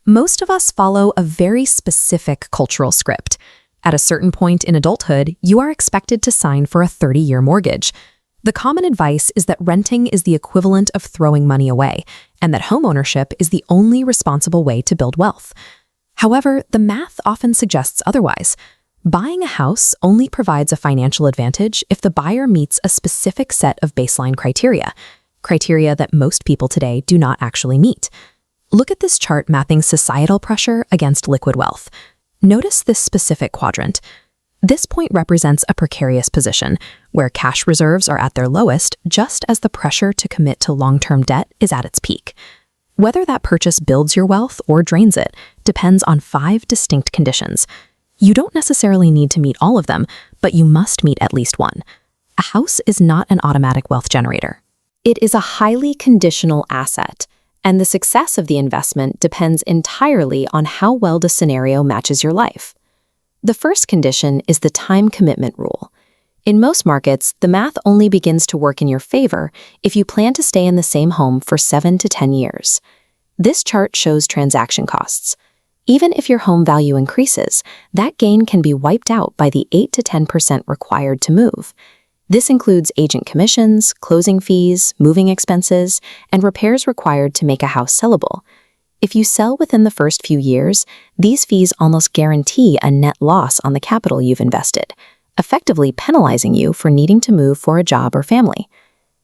Most of us follow a very specific cultural script. At a certain point in adulthood, you are expected to sign for a 30-year mortgage. The common advice is that renting is the equivalent of throwing money away, and that homeownership is the only responsible way to build wealth. However, the math often suggests otherwise. Buying a house only provides a financial advantage if the buyer meets a specific set of baseline criteria that most people today do not actually meet. Look at this chart mapping societal pressure against liquid wealth. Notice this specific quadrant. This point represents a precarious position, where cash reserves are at their lowest just as the pressure to commit to long-term debt is at its peak. Whether that purchase builds your wealth or drains it depends on 5 distinct conditions. You don't necessarily need to meet all of them, but you must meet at least one. A house is not an automatic wealth generator. It is a highly conditional asset, and the success of the investment depends entirely on how well the scenario matches your life. The first condition is the time commitment rule. In most markets, the math only begins to work in your favor if you plan to stay in the same home for 7 to 10 years. This chart shows transaction costs. Even if your home value increases, that gain can be wiped out by the 8 to 10% required to move. This includes agent commissions, closing fees, moving expenses, and repairs required to make a house sellable. If you sell within the first few years, these fees almost guarantee a net loss on the capital you've invested, effectively penalizing you for needing to move for a job or family.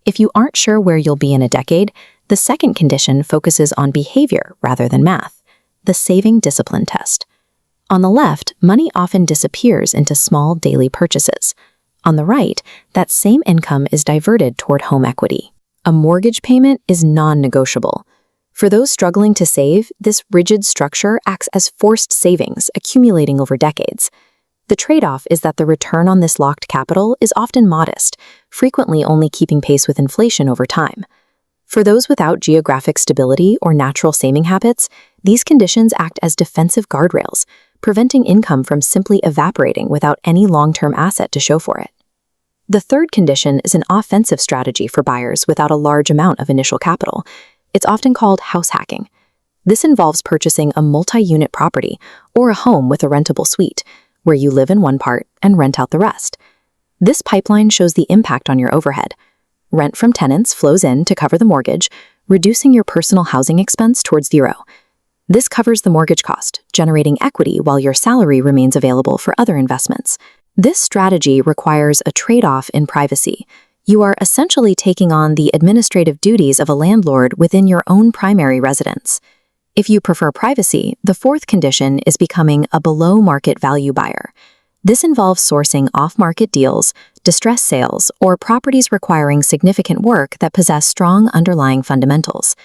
If you aren't sure where you'll be in a decade, the second condition focuses on behavior rather than math, the saving discipline test. On the left, money often disappears into small daily purchases. On the right, that same income is diverted toward home equity. A mortgage payment is non-negotiable. For those struggling to save, this rigid structure acts as forced savings accumulating over decades. The trade-off is that the return on this locked capital is often modest, frequently only keeping pace with inflation over time. For those without geographic stability or natural saving habits, these conditions act as defensive guardrails, preventing income from simply evaporating without any long-term asset to show for it. The third condition is an offensive strategy for buyers without a large amount of initial capital. It's often called house hacking. This involves purchasing a multi-unit property or a home with a rentable suite, where you live in one part and rent out the rest. This pipeline shows the impact on your overhead. Rent from tenants flows in to cover the mortgage, reducing your personal housing expense towards zero. This covers the mortgage cost, generating equity while your salary remains available for other investments. This strategy requires a trade-off in privacy. You are essentially taking on the administrative duties of a landlord within your own primary residence. If you prefer privacy, the fourth condition is becoming a below-market value buyer. This involves sourcing off-market deals, distressed sales, or properties requiring significant work that possess strong underlying fundamentals.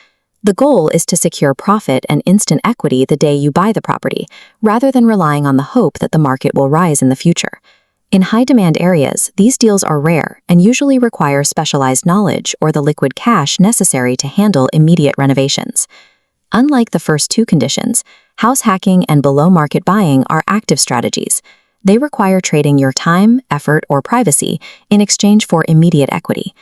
The goal is to secure profit and instant equity the day you buy the property, rather than relying on the hope that the market will rise in the future. In high-demand areas, these deals are rare and usually require specialized knowledge or the liquid cash necessary to handle immediate renovations. Unlike the first two conditions, house hacking and below-market buying are active strategies. They require trading your time, effort, or privacy in exchange for immediate equity.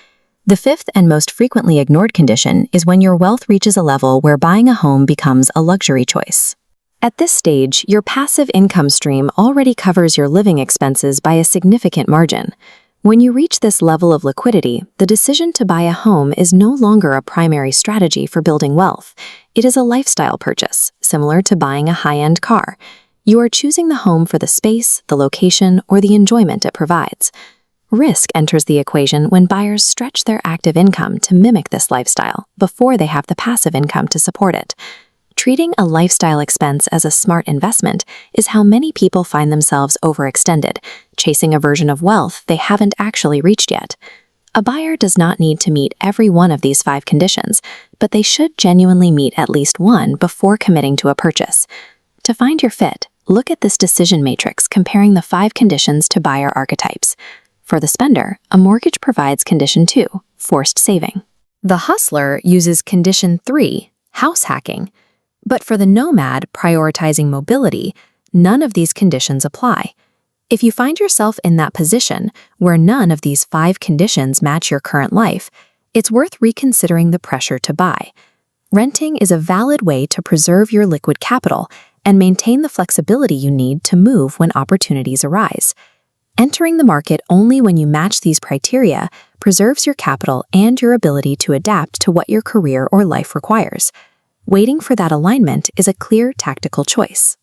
The fifth and most frequently ignored condition is when your wealth reaches a level where buying a home becomes a luxury choice. At this stage, your passive income stream already covers your living expenses by a significant margin. When you reach this level of liquidity, the decision to buy a home is no longer a primary strategy for building wealth. It is a lifestyle purchase, similar to buying a high-end car. You are choosing the home for the space, the location, or the enjoyment it provides. Risk enters the equation when buyers stretch their active income to mimic this lifestyle before they have the passive income to support it. Treating a lifestyle expense as a smart investment is how many people find themselves overextended, chasing a version of wealth they haven't actually reached yet. A buyer does not need to meet every one of these 5 conditions, but they should genuinely meet at least one before committing to a purchase. To find your fit, look at this decision matrix comparing the 5 conditions to buyer archetypes. For the spender, a mortgage provides condition 2, forced saving. The hustler uses condition 3, house hacking. But for the nomad prioritizing mobility, none of these conditions apply. If you find yourself in that position where none of these 5 conditions match your current life, it's worth reconsidering the pressure to buy. Renting is a valid way to preserve your liquid capital and maintain the flexibility you need to move when opportunities arise. Entering the market only when you match these criteria preserves your capital and your ability to adapt to what your career or life requires. Waiting for that alignment is a clear tactical choice.